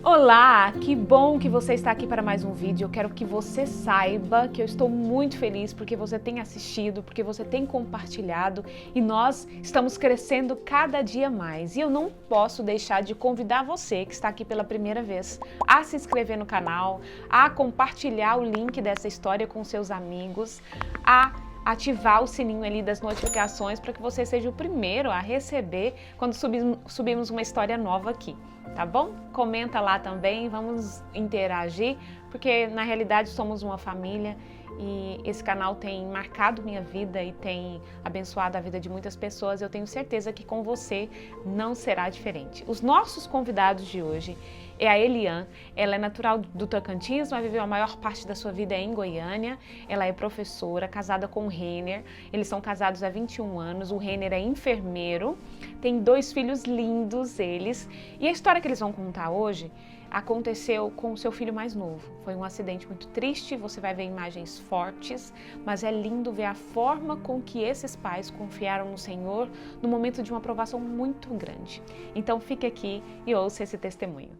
Olá, que bom que você está aqui para mais um vídeo. Eu quero que você saiba que eu estou muito feliz porque você tem assistido, porque você tem compartilhado e nós estamos crescendo cada dia mais. E eu não posso deixar de convidar você que está aqui pela primeira vez a se inscrever no canal, a compartilhar o link dessa história com seus amigos, a ativar o sininho ali das notificações para que você seja o primeiro a receber quando subimos uma história nova aqui. Tá bom? Comenta lá também, vamos interagir, porque na realidade somos uma família e esse canal tem marcado minha vida e tem abençoado a vida de muitas pessoas. Eu tenho certeza que com você não será diferente. Os nossos convidados de hoje é a Elian. Ela é natural do Tocantins, mas viveu a maior parte da sua vida em Goiânia. Ela é professora, casada com o Renner. Eles são casados há 21 anos. O Renner é enfermeiro, tem 2 filhos lindos eles. E a história que eles vão contar hoje aconteceu com o seu filho mais novo. Foi um acidente muito triste, você vai ver imagens fortes, mas é lindo ver a forma com que esses pais confiaram no Senhor no momento de uma provação muito grande. Então fique aqui e ouça esse testemunho.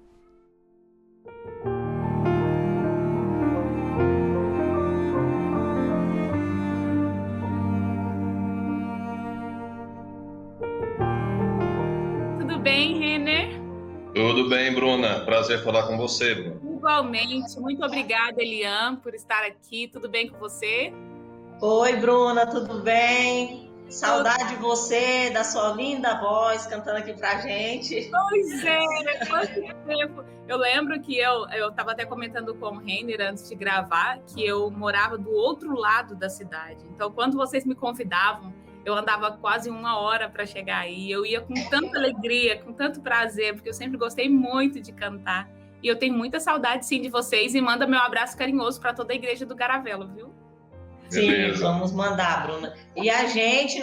Tudo bem, Renner? Tudo bem, Bruna? Prazer falar com você, Bruna. Igualmente. Muito obrigada, Elian, por estar aqui. Tudo bem com você? Oi, Bruna, tudo bem? Saudade de você, da sua linda voz cantando aqui pra gente. Pois é, quanto tempo. Eu lembro que eu estava até comentando com o Renner antes de gravar que eu morava do outro lado da cidade. Então, quando vocês me convidavam, eu andava quase 1 hora para chegar aí. Eu ia com tanta alegria, com tanto prazer, porque eu sempre gostei muito de cantar. E eu tenho muita saudade, sim, de vocês. E manda meu abraço carinhoso para toda a igreja do Garavelo, viu? Sim, vamos mandar, Bruna. E a gente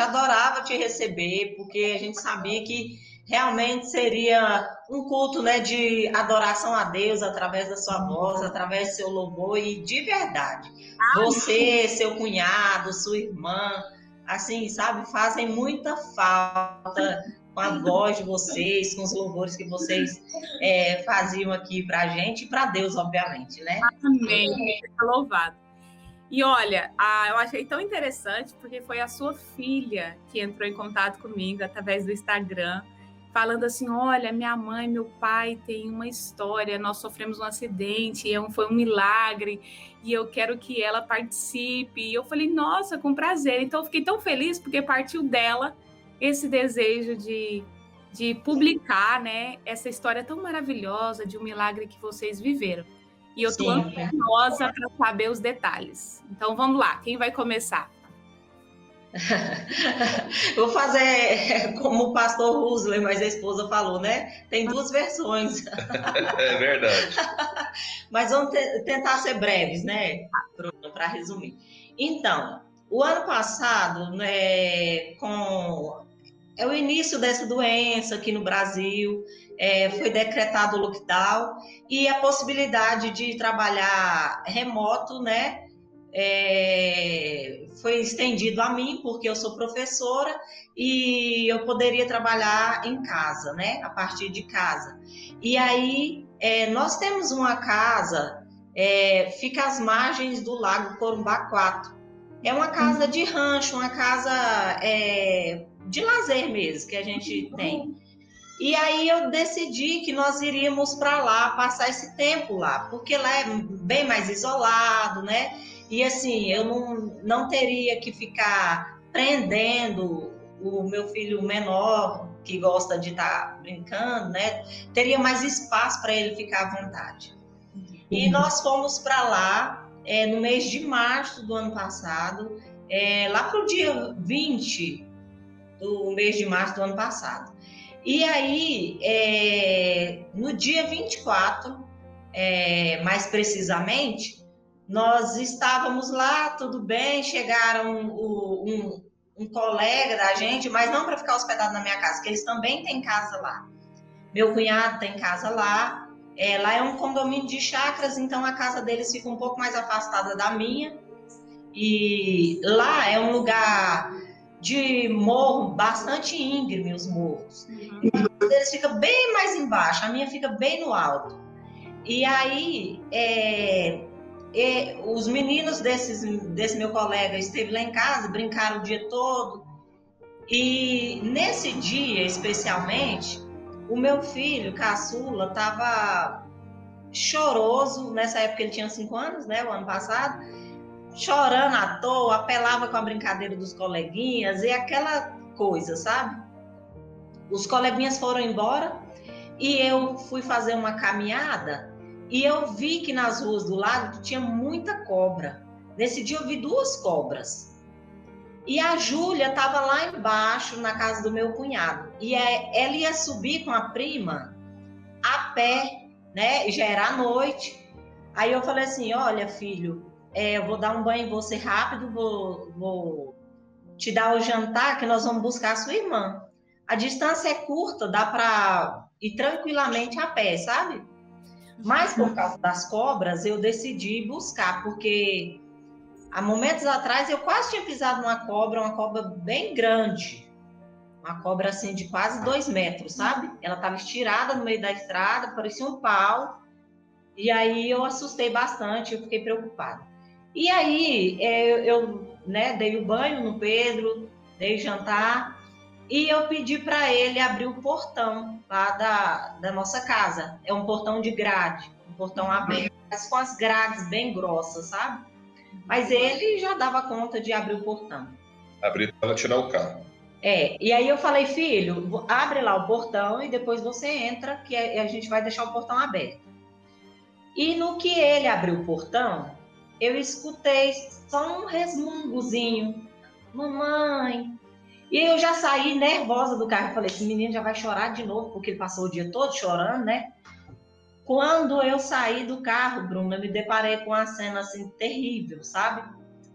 adorava te receber, porque a gente sabia que realmente seria um culto, né, de adoração a Deus através da sua voz, através do seu louvor e de verdade. Você, seu cunhado, sua irmã, assim, sabe, fazem muita falta com a voz de vocês, com os louvores que vocês faziam aqui pra gente e pra Deus, obviamente, né? Amém. Seja louvado. E olha, eu achei tão interessante porque foi a sua filha que entrou em contato comigo através do Instagram, falando assim: olha, minha mãe e meu pai têm uma história, nós sofremos um acidente, foi um milagre, e eu quero que ela participe. E eu falei, nossa, com prazer. Então eu fiquei tão feliz porque partiu dela esse desejo de publicar, né, essa história tão maravilhosa de um milagre que vocês viveram. E eu estou ansiosa para saber os detalhes. Então vamos lá, quem vai começar? Vou fazer como o pastor Rusler, mas a esposa falou, né? Tem 2 versões. É verdade. Mas vamos tentar ser breves, né, Bruno, para resumir. Então, o ano passado, né, com o início dessa doença aqui no Brasil, foi decretado o lockdown e a possibilidade de trabalhar remoto, né, foi estendido a mim, porque eu sou professora e eu poderia trabalhar em casa, né, a partir de casa. E aí, nós temos uma casa, fica às margens do Lago Corumbá 4. É uma casa de rancho, uma casa de lazer mesmo, que a gente tem. E aí eu decidi que nós iríamos para lá, passar esse tempo lá, porque lá é bem mais isolado, né? E assim, eu não teria que ficar prendendo o meu filho menor, que gosta de estar brincando, né? Teria mais espaço para ele ficar à vontade. E nós fomos para lá no mês de março do ano passado, lá para o dia 20 do mês de março do ano passado. E aí, no dia 24, mais precisamente, nós estávamos lá, tudo bem, chegaram um colega da gente, mas não para ficar hospedado na minha casa, porque eles também têm casa lá. Meu cunhado tem casa lá, lá é um condomínio de chácaras, então a casa deles fica um pouco mais afastada da minha, e lá é um lugar de morro, bastante íngreme os morros. Então, eles ficam bem mais embaixo, a minha fica bem no alto. E aí, os meninos desse meu colega esteve lá em casa, brincaram o dia todo. E nesse dia, especialmente, o meu filho, caçula, estava choroso. Nessa época ele tinha 5 anos, né, o ano passado, chorando à toa, apelava com a brincadeira dos coleguinhas e aquela coisa, sabe? Os coleguinhas foram embora e eu fui fazer uma caminhada e eu vi que nas ruas do lado tinha muita cobra. Nesse dia eu vi 2 cobras. E a Júlia estava lá embaixo, na casa do meu cunhado. E ela ia subir com a prima a pé, né? Já era à noite. Aí eu falei assim, olha, filho, eu vou dar um banho em você rápido, vou te dar o jantar, que nós vamos buscar a sua irmã. A distância é curta, dá para ir tranquilamente a pé, sabe? Mas por causa das cobras, eu decidi buscar, porque há momentos atrás eu quase tinha pisado numa cobra, uma cobra bem grande. Uma cobra assim de quase 2 metros, sabe? Ela estava estirada no meio da estrada, parecia um pau. E aí eu assustei bastante, eu fiquei preocupada. E aí eu né, dei o banho no Pedro, dei jantar, e eu pedi para ele abrir o portão lá da nossa casa. É um portão de grade, um portão aberto, mas com as grades bem grossas, sabe? Mas ele já dava conta de abrir o portão. Abrir para tirar o carro. E aí eu falei, filho, abre lá o portão e depois você entra, que a gente vai deixar o portão aberto. E no que ele abriu o portão, eu escutei só um resmungozinho. Mamãe. E eu já saí nervosa do carro. Eu falei, esse menino já vai chorar de novo, porque ele passou o dia todo chorando, né? Quando eu saí do carro, Bruna, eu me deparei com uma cena assim terrível, sabe?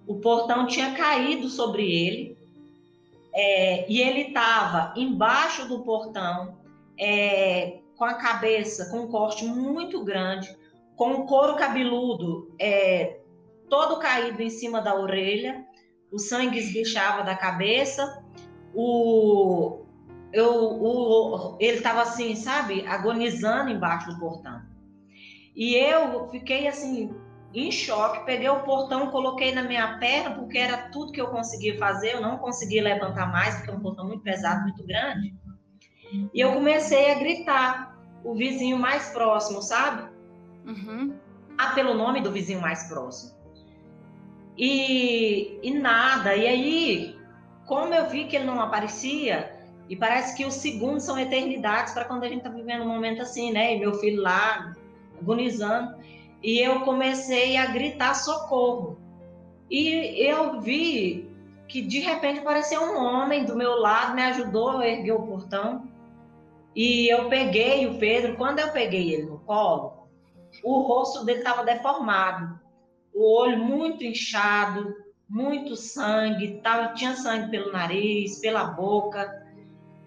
O portão tinha caído sobre ele, e ele estava embaixo do portão, com a cabeça, com um corte muito grande, com o couro cabeludo todo caído em cima da orelha, o sangue esguichava da cabeça, ele estava assim, sabe, agonizando embaixo do portão. E eu fiquei assim, em choque, peguei o portão, coloquei na minha perna, porque era tudo que eu conseguia fazer, eu não conseguia levantar mais, porque é um portão muito pesado, muito grande. E eu comecei a gritar, o vizinho mais próximo, sabe? Pelo nome do vizinho mais próximo. E nada, e aí, como eu vi que ele não aparecia, e parece que os segundos são eternidades para quando a gente está vivendo um momento assim, né? E meu filho lá, agonizando, e eu comecei a gritar socorro. E eu vi que de repente apareceu um homem do meu lado, me ajudou a erguer o portão, e eu peguei o Pedro. Quando eu peguei ele no colo, o rosto dele estava deformado, o olho muito inchado, muito sangue, tinha sangue pelo nariz, pela boca.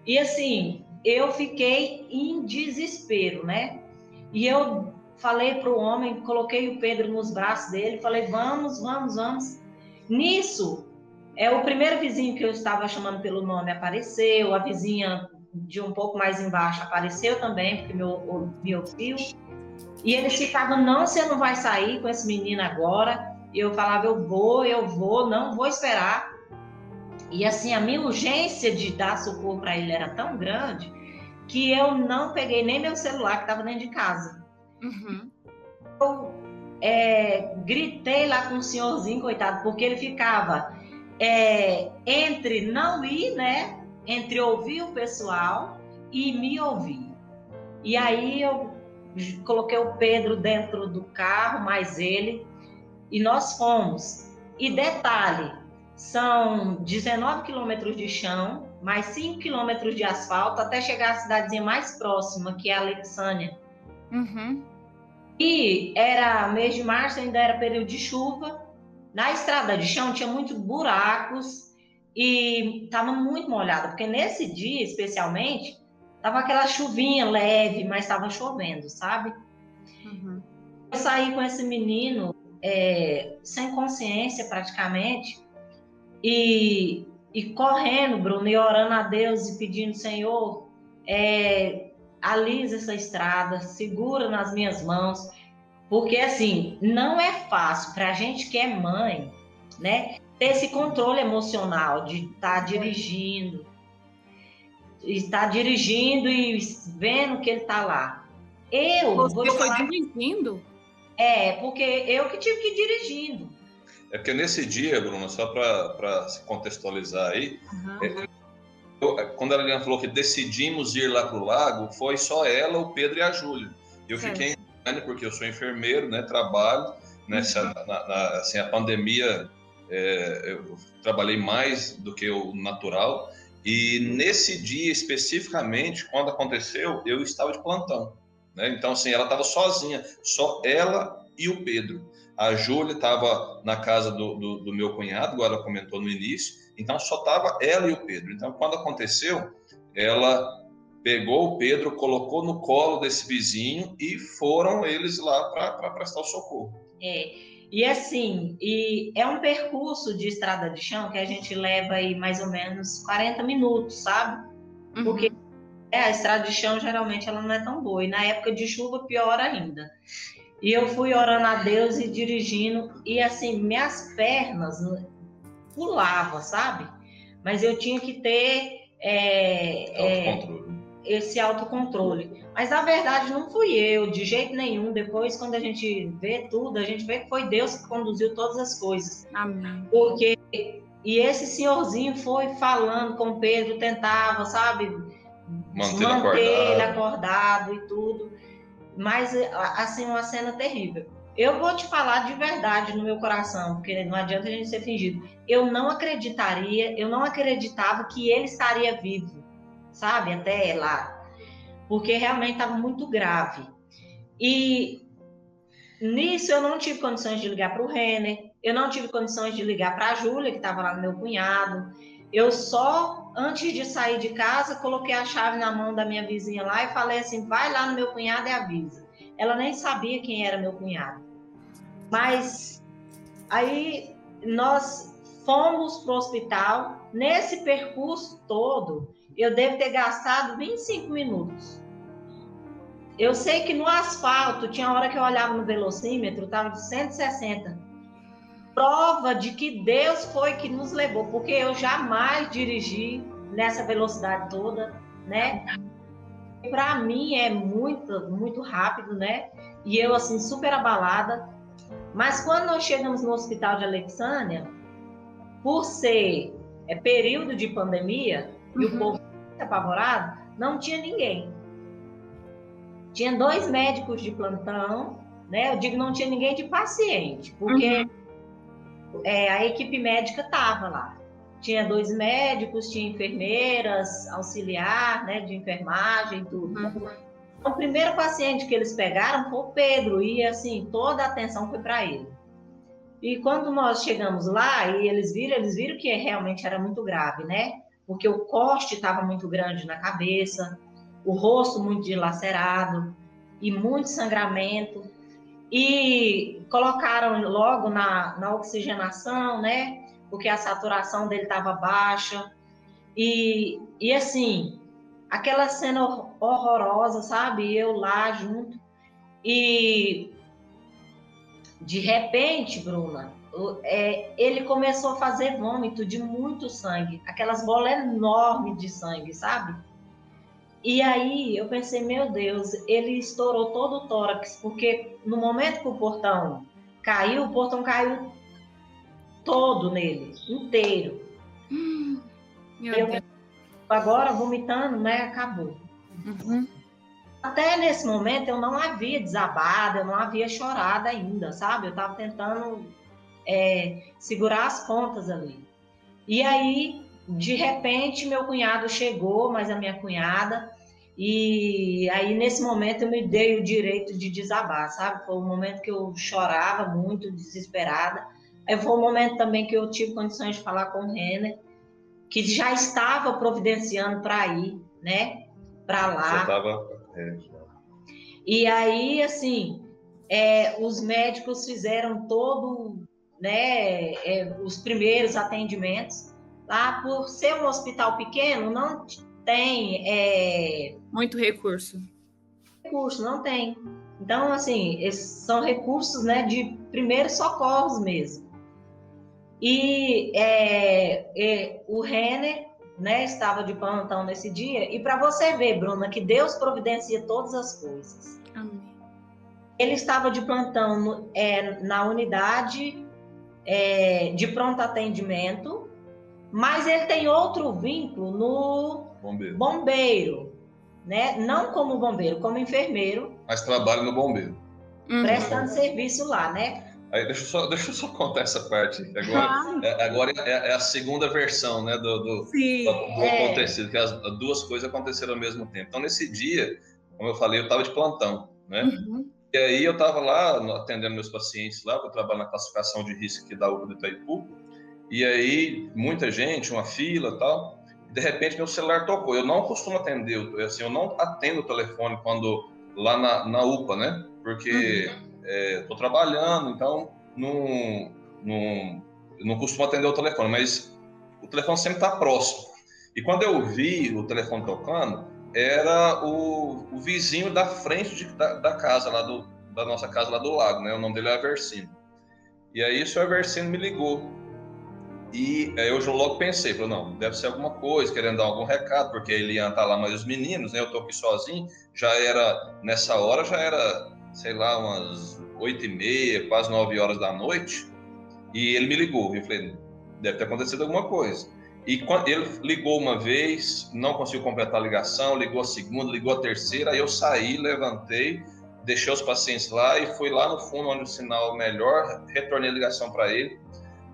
E assim, eu fiquei em desespero, né? E eu falei para o homem, coloquei o Pedro nos braços dele, falei, vamos. Nisso, o primeiro vizinho que eu estava chamando pelo nome apareceu, a vizinha de um pouco mais embaixo apareceu também, porque me ouviu. E eles ficavam, não, você não vai sair com esse menino agora. E eu falava, eu vou, não vou esperar. E assim, a minha urgência de dar socorro para ele era tão grande que eu não peguei nem meu celular, que estava dentro de casa. Eu gritei lá com o senhorzinho, coitado, porque ele ficava entre não ir, né? Entre ouvir o pessoal e me ouvir. E aí eu coloquei o Pedro dentro do carro, mais ele, e nós fomos. E detalhe, são 19 quilômetros de chão, mais 5 quilômetros de asfalto, até chegar à cidadezinha mais próxima, que é a Alexânia. E era mês de março, ainda era período de chuva. Na estrada de chão tinha muitos buracos e estava muito molhada, porque nesse dia, especialmente, tava aquela chuvinha leve, mas estava chovendo, sabe? Eu saí com esse menino sem consciência praticamente, e e correndo, Bruno, e orando a Deus e pedindo, Senhor, alisa essa estrada, segura nas minhas mãos, porque assim, não é fácil para a gente que é mãe, né, ter esse controle emocional de estar dirigindo e vendo que ele está lá. Você foi dirigindo? Porque eu que tive que ir dirigindo. É porque nesse dia, Bruna, só para se contextualizar aí, quando a Lilian falou que decidimos ir lá para o lago, foi só ela, o Pedro e a Júlia. Eu fiquei em Goiânia porque eu sou enfermeiro, né, trabalho, nessa, assim, a pandemia, eu trabalhei mais do que o natural, e nesse dia especificamente, quando aconteceu, eu estava de plantão, né? Então, assim, ela estava sozinha, só ela e o Pedro. A Júlia estava na casa do meu cunhado, igual ela comentou no início, então só estava ela e o Pedro. Então, quando aconteceu, ela pegou o Pedro, colocou no colo desse vizinho e foram eles lá para prestar o socorro. E assim, é um percurso de estrada de chão que a gente leva aí mais ou menos 40 minutos, sabe? Porque a estrada de chão geralmente ela não é tão boa, e na época de chuva pior ainda. E eu fui orando a Deus e dirigindo, e assim, minhas pernas pulavam, sabe? Mas eu tinha que ter esse autocontrole. Mas na verdade não fui eu, de jeito nenhum. Depois, quando a gente vê tudo, a gente vê que foi Deus que conduziu todas as coisas. Amém. E esse senhorzinho foi falando com Pedro, tentava, sabe? Manter ele acordado e tudo. Mas, assim, uma cena terrível. Eu vou te falar de verdade no meu coração, porque não adianta a gente ser fingido. Eu não acreditava que ele estaria vivo, sabe? Até lá. Porque realmente estava muito grave. E nisso eu não tive condições de ligar para o Renner, eu não tive condições de ligar para a Júlia, que estava lá no meu cunhado. Eu só, antes de sair de casa, coloquei a chave na mão da minha vizinha lá e falei assim, vai lá no meu cunhado e avisa. Ela nem sabia quem era meu cunhado. Mas aí nós fomos para o hospital. Nesse percurso todo, eu devo ter gastado 25 minutos. Eu sei que no asfalto, tinha hora que eu olhava no velocímetro, estava de 160. Prova de que Deus foi que nos levou, porque eu jamais dirigi nessa velocidade toda, né? Para mim é muito, muito rápido, né? E eu, assim, super abalada. Mas quando nós chegamos no hospital de Alexânia, por ser período de pandemia, e o povo apavorado, não tinha ninguém. Tinha 2 médicos de plantão, né? Eu digo não tinha ninguém de paciente, porque a equipe médica estava lá. Tinha 2 médicos, tinha enfermeiras, auxiliar, né, de enfermagem e tudo. O primeiro paciente que eles pegaram foi o Pedro, e assim, toda a atenção foi para ele. E quando nós chegamos lá, e eles viram que realmente era muito grave, né? Porque o corte estava muito grande na cabeça, o rosto muito dilacerado e muito sangramento. E colocaram logo na oxigenação, né? Porque a saturação dele estava baixa. E assim, aquela cena horrorosa, sabe? Eu lá junto. E de repente, Bruna, ele começou a fazer vômito de muito sangue, aquelas bolas enormes de sangue, sabe? E aí eu pensei, meu Deus, ele estourou todo o tórax, porque no momento que o portão caiu todo nele, inteiro. Meu Deus. Agora, vomitando, né, acabou. Até nesse momento eu não havia desabado, eu não havia chorado ainda, sabe? Eu estava tentando segurar as pontas ali. E aí, de repente, meu cunhado chegou, mas a minha cunhada, e aí nesse momento eu me dei o direito de desabar, sabe? Foi um momento que eu chorava muito, desesperada. Aí foi um momento também que eu tive condições de falar com o Renner, que já estava providenciando para ir, né? Para lá. Já estava. E aí, assim, os médicos fizeram todo, né, os primeiros atendimentos. lá por ser um hospital pequeno, não tem muito recurso. Não tem. Então, assim, esses são recursos, né, de primeiros socorros mesmo. E o Renner, né, estava de plantão nesse dia, e para você ver, Bruna, que Deus providencia todas as coisas. Amém. Ele estava de plantão na unidade de pronto atendimento, mas ele tem outro vínculo no bombeiro, né? Não como bombeiro, como enfermeiro. Mas trabalha no bombeiro. Prestando serviço lá, né? Aí deixa eu só contar essa parte agora. Agora é a segunda versão, né, do acontecido, que as duas coisas aconteceram ao mesmo tempo. Então, nesse dia, como eu falei, eu estava de plantão, né? Uhum. E aí eu estava lá atendendo meus pacientes lá, porque eu trabalho na classificação de risco aqui da UPA do Itaipu. E aí, muita gente, uma fila e tal. De repente, meu celular tocou. Eu não costumo atender, assim, eu não atendo o telefone quando lá na UPA, né? Porque estou trabalhando, então não costumo atender o telefone, mas o telefone sempre está próximo. E quando eu vi o telefone tocando, era o vizinho da frente da casa, da nossa casa lá do lago, né? O nome dele é Aversino. E aí o senhor Aversino me ligou. E eu logo pensei, falei, não, deve ser alguma coisa, querendo dar algum recado, porque a Eliane tá lá, mas os meninos, né? Eu tô aqui sozinho, nessa hora já era, sei lá, umas 8h30, quase 9 horas da noite, e ele me ligou. Eu falei, deve ter acontecido alguma coisa. E quando ele ligou uma vez, não conseguiu completar a ligação, ligou a segunda, ligou a terceira, aí eu saí, levantei, deixei os pacientes lá e fui lá no fundo, onde o sinal melhor, retornei a ligação para ele.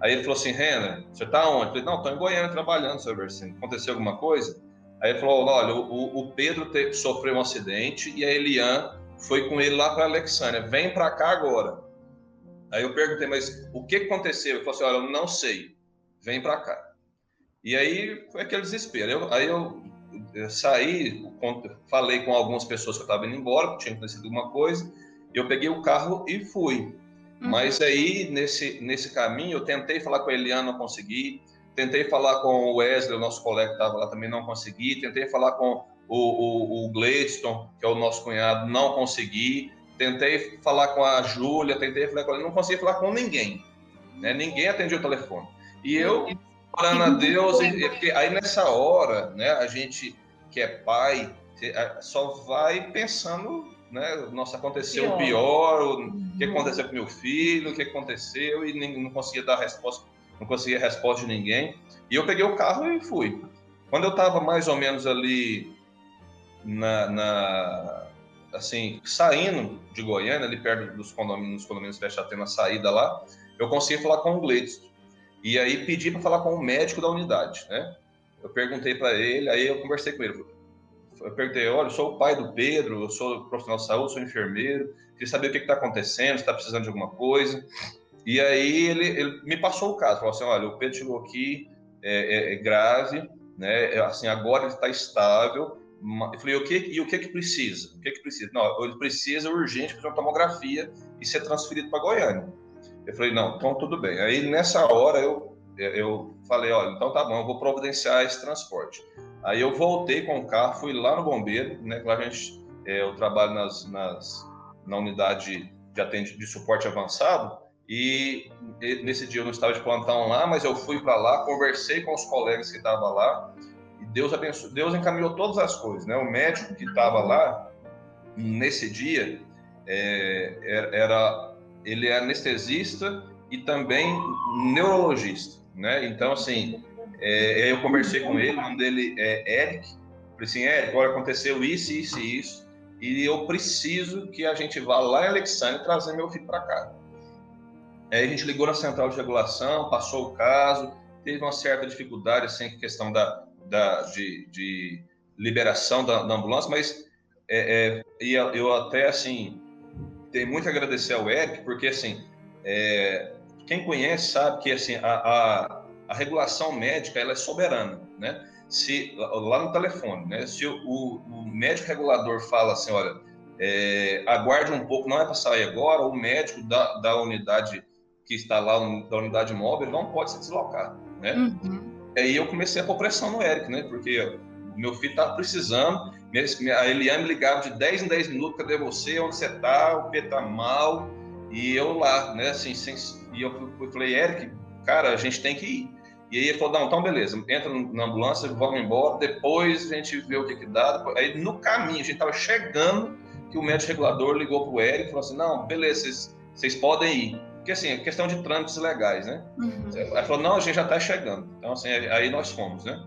Aí ele falou assim, Renner, você tá onde? Eu falei, não, tô em Goiânia trabalhando, seu Versino. Aconteceu alguma coisa? Aí ele falou, olha, o Pedro sofreu um acidente e a Eliane foi com ele lá para Alexandria. Vem para cá agora. Aí eu perguntei, mas o que aconteceu? Ele falou assim, olha, eu não sei. Vem para cá. E aí foi aquele desespero. Aí eu saí, falei com algumas pessoas que eu estava indo embora, que tinha acontecido alguma coisa. Eu peguei o carro e fui. Mas aí, nesse caminho, eu tentei falar com a Eliane, não consegui. Tentei falar com o Wesley, o nosso colega que estava lá, também não consegui. Tentei falar com o Gladstone, que é o nosso cunhado, não consegui. Tentei falar com a Júlia, tentei falar com ela, não consegui falar com ninguém. Né? Ninguém atendia o telefone. E eu, orando a Deus, aí nessa hora, né, a gente que é pai, só vai pensando... Né? Nossa, aconteceu o pior, o que aconteceu com meu filho, o que aconteceu, e não conseguia dar resposta, não conseguia resposta de ninguém. E eu peguei o carro e fui. Quando eu estava mais ou menos ali, assim, saindo de Goiânia, ali perto dos condomínios da Chatê, na saída lá, eu consegui falar com o Gladstone. E aí pedi para falar com o médico da unidade, né? Eu perguntei para ele, aí eu conversei com ele. Eu perguntei, olha, eu sou o pai do Pedro, eu sou profissional de saúde, sou enfermeiro, queria saber o que está acontecendo, se está precisando de alguma coisa. E aí ele me passou o caso, falou assim, olha, o Pedro chegou aqui, é grave, né? Assim, agora ele está estável. Eu falei, o que precisa? O que precisa? Não, ele precisa urgente fazer uma tomografia e ser transferido para Goiânia. Eu falei, não, então tudo bem. Aí nessa hora eu falei, olha, então tá bom, eu vou providenciar esse transporte. Aí eu voltei com o carro, fui lá no bombeiro, né? Lá eu trabalho na unidade de suporte avançado, e nesse dia eu não estava de plantão lá, mas eu fui para lá, conversei com os colegas que estavam lá, e Deus abençoou, Deus encaminhou todas as coisas, né? O médico que estava lá nesse dia ele é anestesista e também neurologista, né? Então, assim, eu conversei com ele, o nome dele é Eric. Falei assim, Eric, agora aconteceu isso, isso e isso, e eu preciso que a gente vá lá em Alexandria trazer meu filho para cá. Aí a gente ligou na central de regulação, passou o caso, teve uma certa dificuldade, assim, questão de liberação da ambulância, mas eu até, assim, tenho muito a agradecer ao Eric, porque, assim, quem conhece sabe que, assim, a regulação médica, ela é soberana, né? Lá no telefone, né? Se o médico regulador fala assim, olha, aguarde um pouco, não é para sair agora, o médico da unidade que está lá, da unidade móvel, não pode se deslocar, né? Aí eu comecei a pôr pressão no Eric, né? Porque o meu filho estava precisando, a Eliane me ligava de 10 em 10 minutos, cadê você, onde você está, o Pedro tá mal, e eu lá, né? Assim, e eu falei, Eric, cara, a gente tem que ir. E aí ele falou, não, então beleza, entra na ambulância, vamos embora, depois a gente vê o que dá. Aí no caminho, a gente estava chegando, que o médico regulador ligou pro Eric e falou assim, não, beleza, vocês podem ir. Porque assim, é questão de trâmites legais, né? Uhum. Aí falou, não, a gente já está chegando. Então assim, aí nós fomos, né?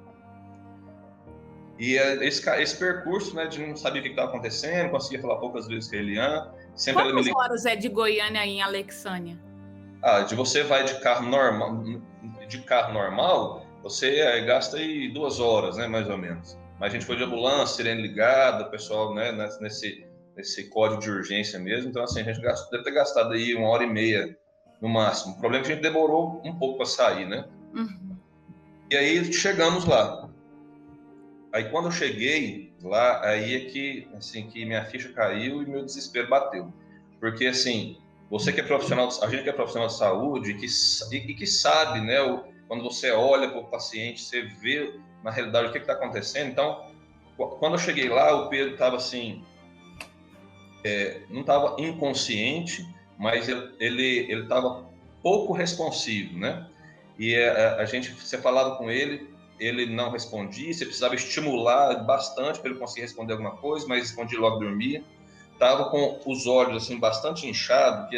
E esse percurso, né, de não saber o que estava acontecendo, conseguia falar poucas vezes com a Eliane. Quantas horas é de Goiânia em Alexânia? De você vai de carro normal, você gasta aí 2 horas, né, mais ou menos. Mas a gente foi de ambulância, sirene ligada, o pessoal, né, nesse código de urgência mesmo. Então, assim, a gente deve ter gastado aí 1h30 no máximo. O problema é que a gente demorou um pouco para sair, né? Uhum. E aí chegamos lá. Aí quando eu cheguei lá, aí é que, assim, que minha ficha caiu e meu desespero bateu. Porque, assim, você que é profissional, a gente que é profissional de saúde e que sabe, né, quando você olha para o paciente, você vê na realidade o que está acontecendo. Então, quando eu cheguei lá, o Pedro estava assim, não estava inconsciente, mas ele estava pouco responsivo, né? E você falava com ele não respondia, você precisava estimular bastante para ele conseguir responder alguma coisa, mas respondia logo dormia. Tava com os olhos assim bastante inchados,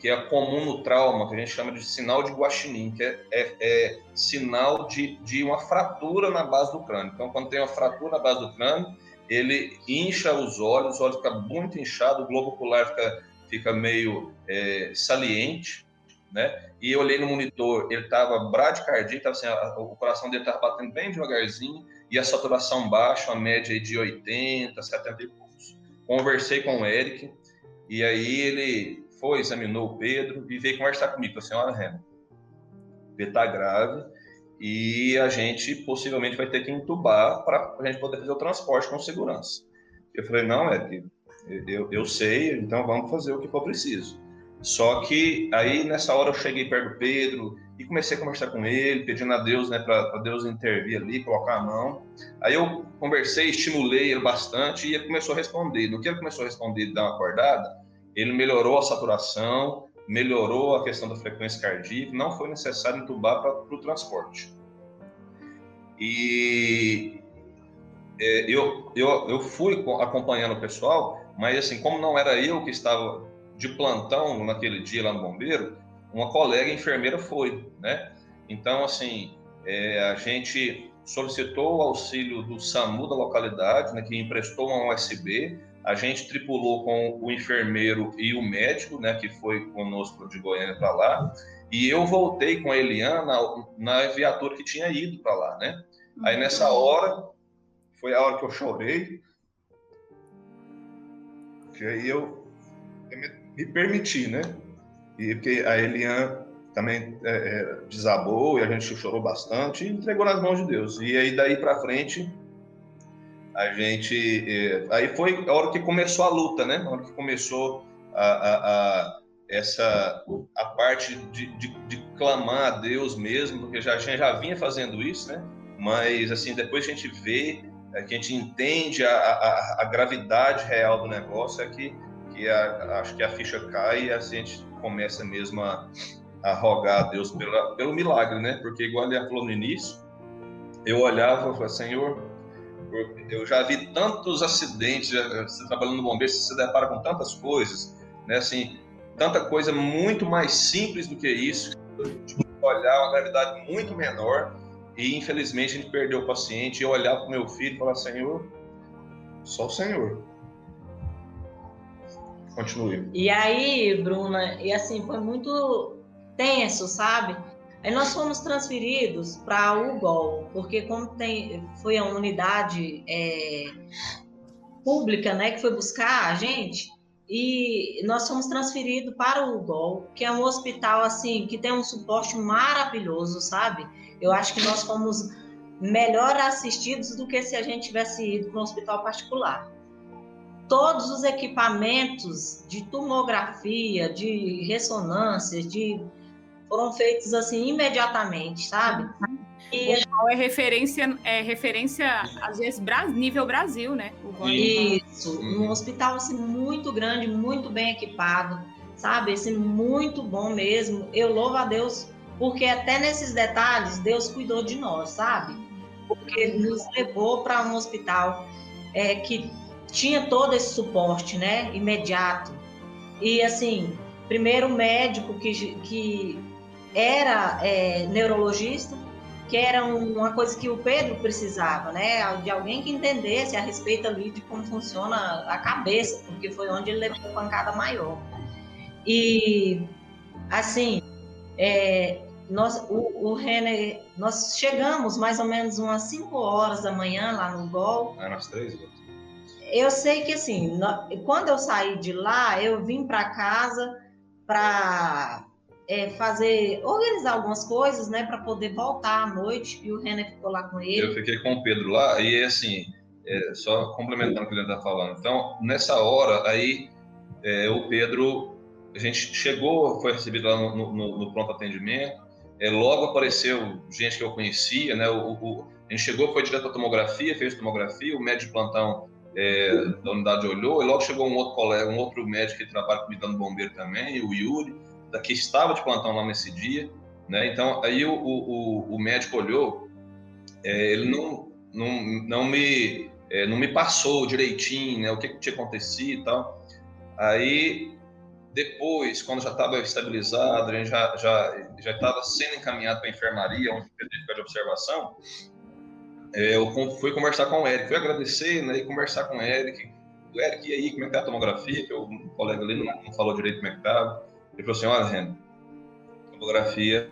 que é comum no trauma, que a gente chama de sinal de guaxinim, que é sinal de uma fratura na base do crânio. Então, quando tem uma fratura na base do crânio, ele incha os olhos ficam muito inchados, o globo ocular fica meio saliente, né? E eu olhei no monitor, ele estava bradicardia, assim, o coração dele estava batendo bem devagarzinho, e a saturação baixa, uma média de 80, 70 e poucos. Conversei com o Eric, e aí ele examinou o Pedro e veio conversar comigo. Falei assim, olha, Renan, o Pedro está grave, e a gente possivelmente vai ter que entubar para a gente poder fazer o transporte com segurança. Eu falei, não, Eric, eu sei, então vamos fazer o que for preciso. Só que aí nessa hora eu cheguei perto do Pedro e comecei a conversar com ele, pedindo a Deus, né, para Deus intervir ali, colocar a mão. Aí eu conversei, estimulei ele bastante e ele começou a responder. No que ele começou a responder e dar uma acordada, ele melhorou a saturação, melhorou a questão da frequência cardíaca, não foi necessário entubar para o transporte. E eu fui acompanhando o pessoal, mas assim, como não era eu que estava de plantão naquele dia lá no bombeiro, uma colega enfermeira foi, né? Então, assim, a gente solicitou o auxílio do SAMU da localidade, né, que emprestou uma USB, a gente tripulou com o enfermeiro e o médico, né, que foi conosco de Goiânia para lá, e eu voltei com a Eliana na viatura que tinha ido para lá, né? Aí nessa hora, foi a hora que eu chorei, que aí eu me permiti, né? E porque a Eliane também desabou e a gente chorou bastante e entregou nas mãos de Deus. E aí daí para frente a gente aí foi a hora que começou a luta, né? A hora que começou a parte de clamar a Deus mesmo, porque a gente já vinha fazendo isso, né? Mas assim depois a gente vê, que a gente entende a gravidade real do negócio, acho que a ficha cai e a gente começa mesmo a rogar a Deus pelo milagre, né? Porque igual ele falou no início, eu olhava e falava, Senhor, eu já vi tantos acidentes, você trabalhando no bombeiro, você se depara com tantas coisas, né? Assim, tanta coisa muito mais simples do que isso, de olhar uma gravidade muito menor, e infelizmente a gente perdeu o paciente. Eu olhava para o meu filho e falava, Senhor, só o Senhor. Continue. E aí, Bruna, e assim, foi muito tenso, sabe? Aí nós fomos transferidos para o UGOL, porque como foi a unidade pública, né, que foi buscar a gente, e nós fomos transferidos para o UGOL, que é um hospital, assim, que tem um suporte maravilhoso, sabe? Eu acho que nós fomos melhor assistidos do que se a gente tivesse ido para um hospital particular. Todos os equipamentos de tomografia, de ressonância, foram feitos assim imediatamente, sabe? O GOL é referência às vezes, nível Brasil, né? O GOL Isso, um hospital assim, muito grande, muito bem equipado, sabe? Assim, muito bom mesmo. Eu louvo a Deus, porque até nesses detalhes, Deus cuidou de nós, sabe? Porque nos levou para um hospital que tinha todo esse suporte, né? Imediato. E assim, primeiro médico que era neurologista, que era uma coisa que o Pedro precisava, né? De alguém que entendesse a respeito ali de como funciona a cabeça, porque foi onde ele levou a pancada maior. E, assim, nós chegamos mais ou menos umas 5 horas da manhã lá no GOL. Eram as 3 horas. Eu sei que, assim, quando eu saí de lá, eu vim para casa para organizar algumas coisas, né, para poder voltar à noite, e o Renner ficou lá com ele. Eu fiquei com o Pedro lá, e assim, só complementando o que ele está falando. Então, nessa hora, aí, o Pedro, a gente chegou, foi recebido lá no pronto atendimento, logo apareceu gente que eu conhecia, né, a gente chegou, foi direto para tomografia, fez tomografia, o médico de plantão da unidade olhou, e logo chegou um outro colega, um outro médico que trabalha comigo no bombeiro também, o Yuri, que estava de plantão lá nesse dia, né? Então aí o médico olhou, ele não me passou direitinho, né, o que tinha acontecido e tal. Aí depois, quando já estava estabilizado, a gente já estava sendo encaminhado para a enfermaria, onde fica de observação. Eu fui conversar com o Eric, fui agradecer, né, e conversar com o Eric. O Eric, e aí, como é que tá a tomografia? Que o colega ali não falou direito como é que estava. Ele falou assim, olha, Renan, a tomografia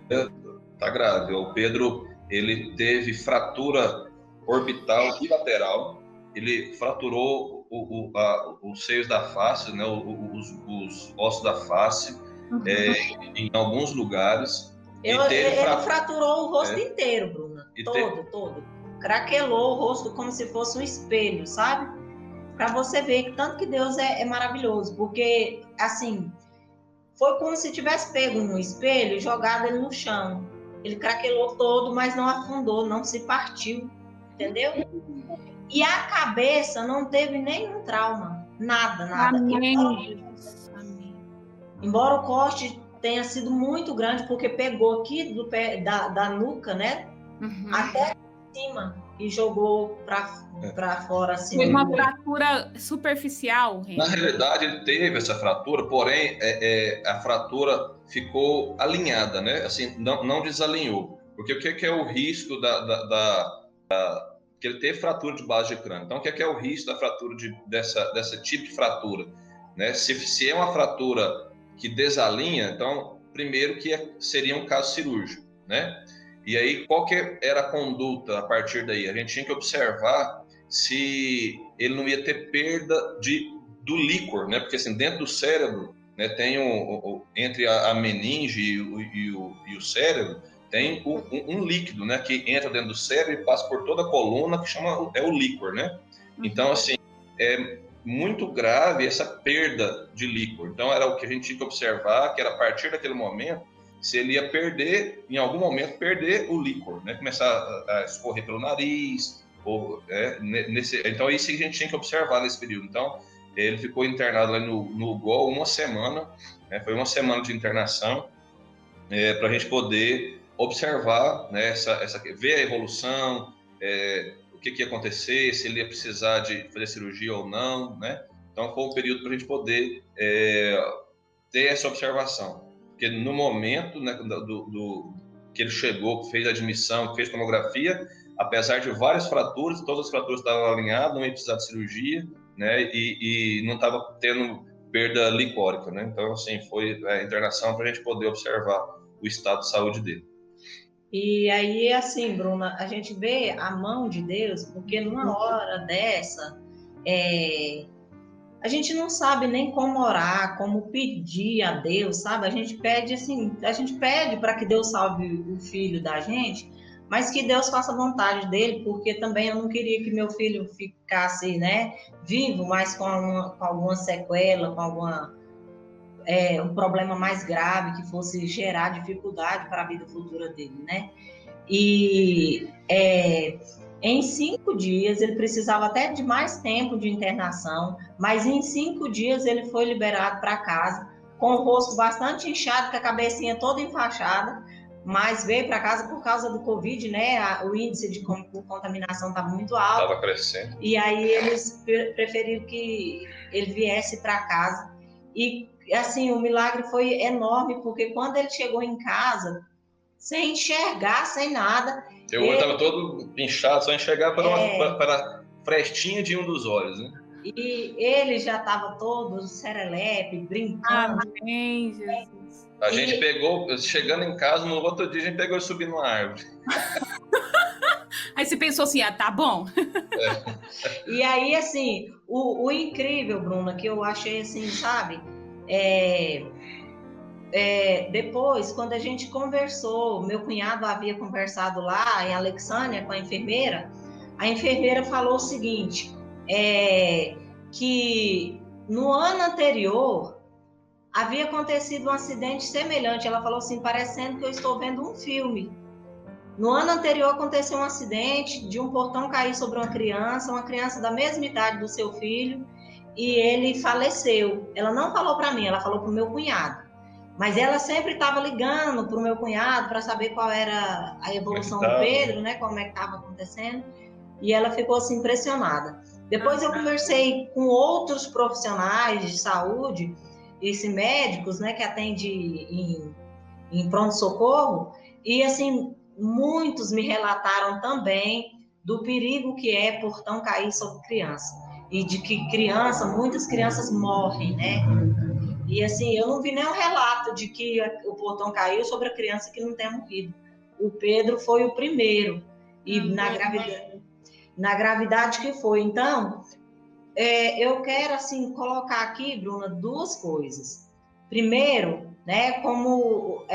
tá grave. O Pedro, ele teve fratura orbital bilateral, ele fraturou os seios da face, né, os ossos da face, em alguns lugares. Ele fraturou o rosto inteiro, Bruna, todo. Craquelou o rosto como se fosse um espelho, sabe? Para você ver que tanto que Deus é maravilhoso, porque, assim, foi como se tivesse pego no espelho e jogado ele no chão. Ele craquelou todo, mas não afundou, não se partiu, entendeu? E a cabeça não teve nenhum trauma, nada. Amém. Embora o corte tenha sido muito grande, porque pegou aqui do pé, da nuca, né? Até cima e jogou para fora assim. Foi uma fratura superficial, Renan. Na realidade, ele teve essa fratura, porém a fratura ficou alinhada, né? Assim, não desalinhou. Porque o que é o risco que ele teve fratura de base de crânio? Então, o que é o risco da fratura dessa tipo de fratura? Né? Se é uma fratura que desalinha, então, primeiro que seria um caso cirúrgico, né? E aí, qual que era a conduta a partir daí? A gente tinha que observar se ele não ia ter perda do líquor, né? Porque assim, dentro do cérebro, né, tem entre a meninge e o cérebro, tem um líquido, né, que entra dentro do cérebro e passa por toda a coluna, que é o líquor, né? Então, assim, é muito grave essa perda de líquor. Então, era o que a gente tinha que observar, que era a partir daquele momento, se ele ia perder, em algum momento, perder o líquor, né? Começar a escorrer pelo nariz, então isso que a gente tinha que observar nesse período. Então, ele ficou internado lá no GOL uma semana, né? Foi uma semana de internação, para a gente poder observar, né, ver a evolução, o que ia acontecer, se ele ia precisar de fazer cirurgia ou não, né? Então, foi um período para a gente poder ter essa observação. Porque no momento, né, que ele chegou, fez a admissão, fez tomografia, apesar de várias fraturas, todas as fraturas estavam alinhadas, não ia precisar de cirurgia, né, e não estava tendo perda licórica, né? Então, assim, foi a internação para a gente poder observar o estado de saúde dele. E aí, assim, Bruna, a gente vê a mão de Deus, porque numa hora dessa, a gente não sabe nem como orar, como pedir a Deus, sabe? A gente pede para que Deus salve o filho da gente, mas que Deus faça vontade dele, porque também eu não queria que meu filho ficasse, né, vivo, mas com alguma sequela, com um problema mais grave que fosse gerar dificuldade para a vida futura dele, né? E em 5 dias, ele precisava até de mais tempo de internação, mas em 5 dias ele foi liberado para casa, com o rosto bastante inchado, com a cabecinha toda enfaixada, mas veio para casa por causa do Covid, né? O índice de contaminação estava muito alto. Estava crescendo. E aí eles preferiram que ele viesse para casa. E, assim, o milagre foi enorme, porque quando ele chegou em casa, sem enxergar, sem nada... O olho estava todo inchado, só enxergar para a frestinha de um dos olhos, né? E ele já estava todo serelepe, brincando. Amém, Jesus. A gente pegou, chegando em casa, no outro dia a gente pegou e subiu numa árvore. Aí você pensou assim, tá bom. E aí, assim, o incrível, Bruna, que eu achei assim, sabe? Depois, quando a gente conversou, meu cunhado havia conversado lá em Alexânia com a enfermeira falou o seguinte, que no ano anterior havia acontecido um acidente semelhante. Ela falou assim, parecendo que eu estou vendo um filme. No ano anterior aconteceu um acidente de um portão cair sobre uma criança da mesma idade do seu filho, e ele faleceu. Ela não falou para mim, ela falou para o meu cunhado. Mas ela sempre estava ligando para o meu cunhado para saber qual era a evolução do Pedro, né? Como é que estava acontecendo. E ela ficou assim impressionada. Depois eu conversei com outros profissionais de saúde, médicos, né, que atendem em pronto-socorro, e assim, muitos me relataram também do perigo que é portão cair sobre criança. E de que muitas crianças morrem, né? E assim, eu não vi nenhum relato de que o portão caiu sobre a criança que não tenha morrido. O Pedro foi o primeiro. E na gravidade que foi. Então, eu quero assim colocar aqui, Bruna, 2 coisas. Primeiro, né, como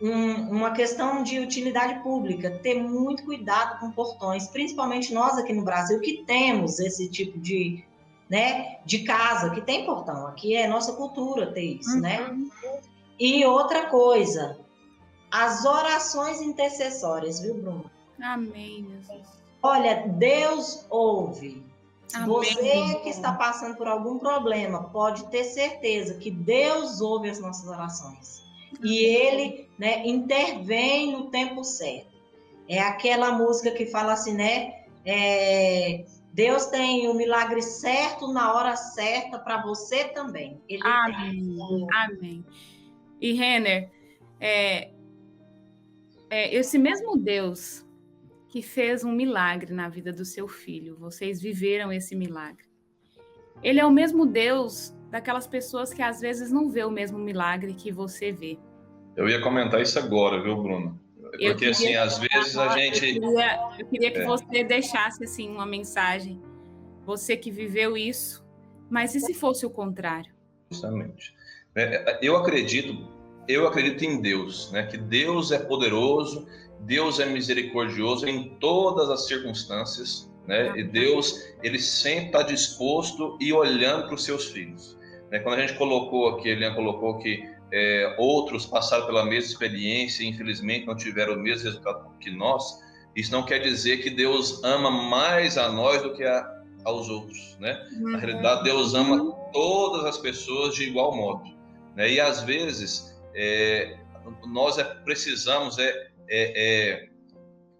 uma questão de utilidade pública, ter muito cuidado com portões, principalmente nós aqui no Brasil, que temos esse tipo de casa, que tem portão. Aqui é nossa cultura ter isso, né? E outra coisa, as orações intercessórias, viu, Bruno? Amém, Jesus. Olha, Deus ouve. Amém. Você que está passando por algum problema, pode ter certeza que Deus ouve as nossas orações. E Ele, né, intervém no tempo certo. É aquela música que fala assim, né? Deus tem o milagre certo na hora certa para você também. Ele Amém. Amém. E Renner, esse mesmo Deus que fez um milagre na vida do seu filho, vocês viveram esse milagre. Ele é o mesmo Deus daquelas pessoas que às vezes não vê o mesmo milagre que você vê. Eu ia comentar isso agora, viu, Bruno? Porque assim, às vezes a gente... Eu queria que você deixasse assim uma mensagem, você que viveu isso, mas e se fosse o contrário? Justamente. Eu acredito em Deus, né? Que Deus é poderoso, Deus é misericordioso em todas as circunstâncias, né? E Deus, ele sempre está disposto e olhando para os seus filhos. Né? Quando a gente colocou aqui, Eliane colocou que outros passaram pela mesma experiência e infelizmente não tiveram o mesmo resultado que nós, isso não quer dizer que Deus ama mais a nós do que aos outros, né? Na realidade, Deus ama todas as pessoas de igual modo, né? E às vezes nós precisamos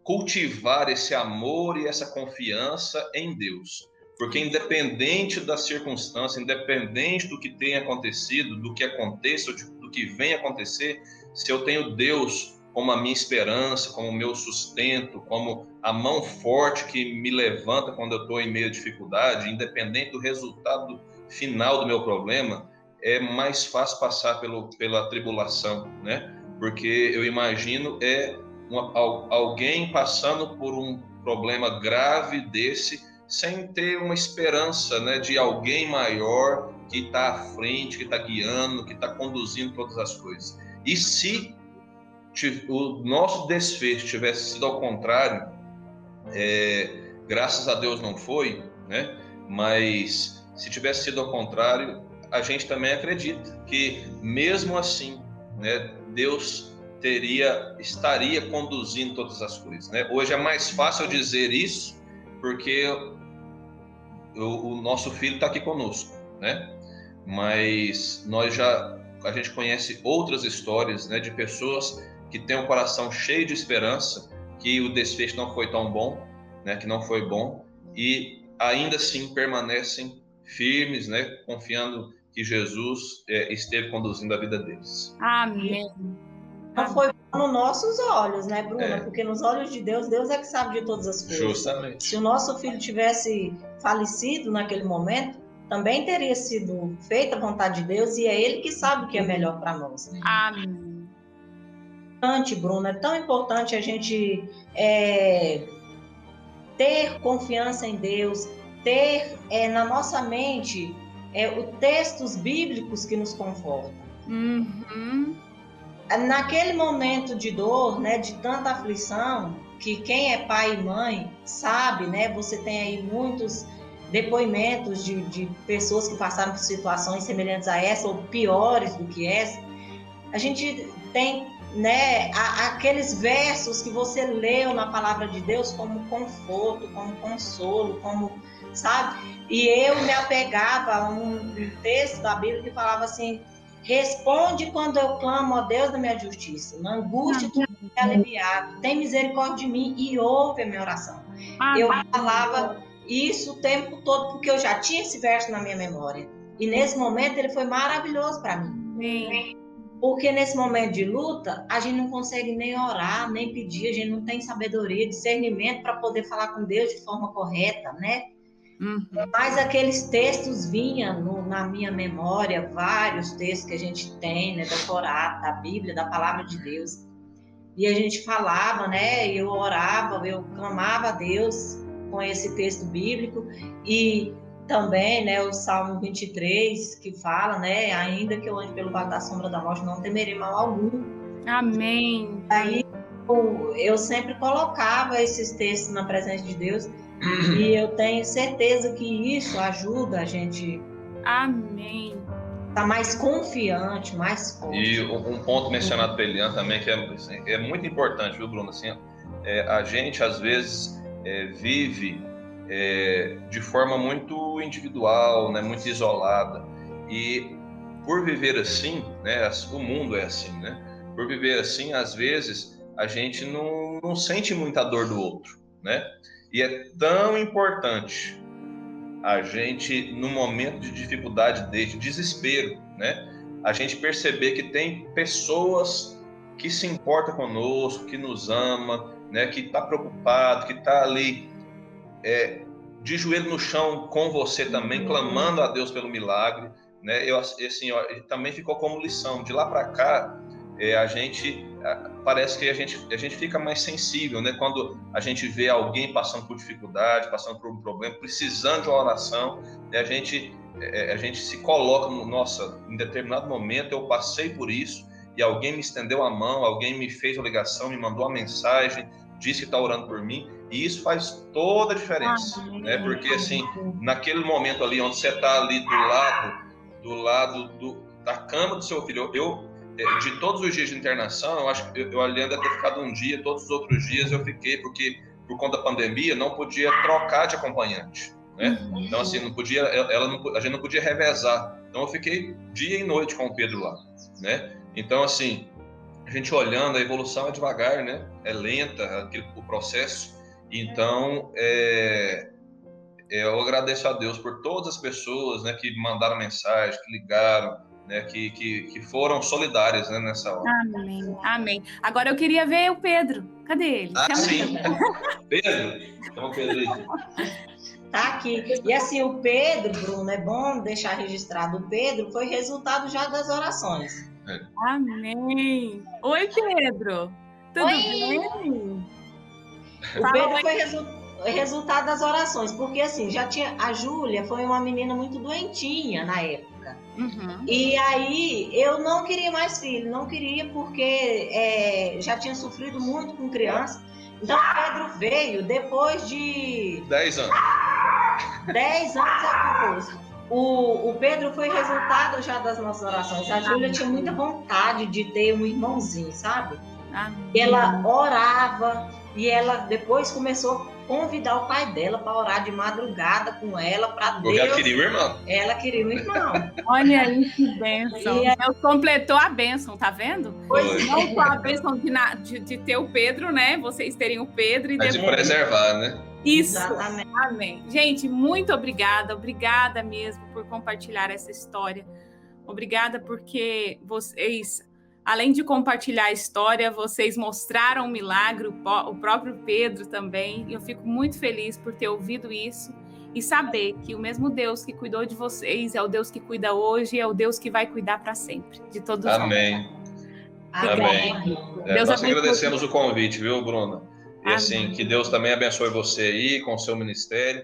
cultivar esse amor e essa confiança em Deus, porque independente da circunstância, independente do que tenha acontecido, do que aconteça, do que venha acontecer, se eu tenho Deus como a minha esperança, como o meu sustento, como a mão forte que me levanta quando eu estou em meio à dificuldade, independente do resultado final do meu problema, é mais fácil passar pela tribulação, né? Porque eu imagino alguém passando por um problema grave desse, sem ter uma esperança, né, de alguém maior que está à frente, que está guiando, que está conduzindo todas as coisas. E se o nosso desfecho tivesse sido ao contrário, graças a Deus não foi, né? Mas se tivesse sido ao contrário, a gente também acredita que mesmo assim, né, Deus estaria conduzindo todas as coisas, né? Hoje é mais fácil dizer isso porque o nosso filho está aqui conosco, né? Mas a gente conhece outras histórias, né, de pessoas que têm um coração cheio de esperança, que o desfecho não foi tão bom, né, que não foi bom, e ainda assim permanecem firmes, né, confiando que Jesus esteve conduzindo a vida deles. Amém. Não foi nos nossos olhos, né, Bruna? Porque nos olhos de Deus, Deus é que sabe de todas as coisas. Justamente. Se o nosso filho tivesse falecido naquele momento, também teria sido feita a vontade de Deus, e é Ele que sabe o que é melhor para nós. Amém. Bruna, é tão importante a gente ter confiança em Deus, ter na nossa mente os textos bíblicos que nos confortam. Uhum. Naquele momento de dor, né, de tanta aflição, que quem é pai e mãe sabe, né, você tem aí muitos depoimentos de pessoas que passaram por situações semelhantes a essa ou piores do que essa. A gente tem, né, aqueles versos que você leu na palavra de Deus como conforto, como consolo, como, sabe? E eu me apegava a um texto da Bíblia que falava assim: responde quando eu clamo a Deus da minha justiça, na angústia tu me aliviado, tem misericórdia de mim e ouve a minha oração. Eu falava isso o tempo todo, porque eu já tinha esse verso na minha memória. E nesse momento ele foi maravilhoso para mim. Porque nesse momento de luta, a gente não consegue nem orar, nem pedir, a gente não tem sabedoria, discernimento para poder falar com Deus de forma correta, né? Uhum. Mas aqueles textos vinham na minha memória, vários textos que a gente tem, né, da Torá, da Bíblia, da Palavra de Deus. E a gente falava, né, eu orava, eu clamava a Deus com esse texto bíblico, e também, né, o Salmo 23, que fala, né, ainda que eu ande pelo vale da sombra da morte, não temerei mal algum. Amém. Aí eu sempre colocava esses textos na presença de Deus, e eu tenho certeza que isso ajuda a gente. Amém. Tá mais confiante, mais forte. E um ponto mencionado pela Eliane também, que é muito importante, viu, Bruno? Assim, a gente, às vezes, vive de forma muito individual, né, muito isolada. E por viver assim, né, o mundo é assim, né? Por viver assim, às vezes, a gente não sente muita dor do outro, né? E é tão importante a gente, no momento de dificuldade, de desespero, né, a gente perceber que tem pessoas que se importam conosco, que nos ama, né, que está preocupado, que está ali de joelho no chão com você também, clamando a Deus pelo milagre, né? Também ficou como lição. De lá para cá, a gente parece que a gente fica mais sensível, né? Quando a gente vê alguém passando por dificuldade, passando por um problema, precisando de uma oração, a gente se coloca nossa, em determinado momento eu passei por isso e alguém me estendeu a mão, alguém me fez a ligação, me mandou uma mensagem, disse que está orando por mim, e isso faz toda a diferença, né? Porque assim, naquele momento ali onde você está ali do lado da cama do seu filho, de todos os dias de internação, eu acho que eu ainda ter ficado um dia, todos os outros dias eu fiquei, porque por conta da pandemia não podia trocar de acompanhante, né? Então assim, não podia, a gente não podia revezar, então eu fiquei dia e noite com o Pedro lá, né? Então assim, a gente olhando, a evolução é devagar, né? É lenta o processo, então eu agradeço a Deus por todas as pessoas, né, que mandaram mensagem, que ligaram, né, que foram solidárias, né, nessa hora. Amém, amém. Agora eu queria ver o Pedro. Cadê ele? Sim. Pedro? Então, Pedro aí. Tá aqui. E assim, o Pedro, Bruno, é bom deixar registrado, o Pedro foi resultado já das orações. Amém. Oi, Pedro. Tudo bem? O Pedro foi resultado das orações, porque assim, já tinha, a Júlia foi uma menina muito doentinha na época. Uhum. E aí eu não queria mais filho, não queria porque já tinha sofrido muito com criança. Então o Pedro veio depois de 10 anos. 10 anos depois. O Pedro foi resultado já das nossas orações. A Júlia tinha muita vontade de ter um irmãozinho, sabe? Ela orava e ela depois começou a convidar o pai dela para orar de madrugada com ela, para Deus. Porque ela queria um irmão. Ela queria um irmão. Olha aí que bênção. Deus completou a bênção, tá vendo? Pois não só a bênção de ter o Pedro, né? Vocês terem o Pedro e depois... de preservar, né? Isso. Exatamente. Amém. Gente, muito obrigada. Obrigada mesmo por compartilhar essa história. Obrigada porque vocês, além de compartilhar a história, vocês mostraram o milagre, o próprio Pedro também. Eu fico muito feliz por ter ouvido isso e saber que o mesmo Deus que cuidou de vocês é o Deus que cuida hoje e é o Deus que vai cuidar para sempre de todos nós. Amém. Amém. Nós agradecemos o convite, viu, Bruna? E assim, que Deus também abençoe você aí com o seu ministério.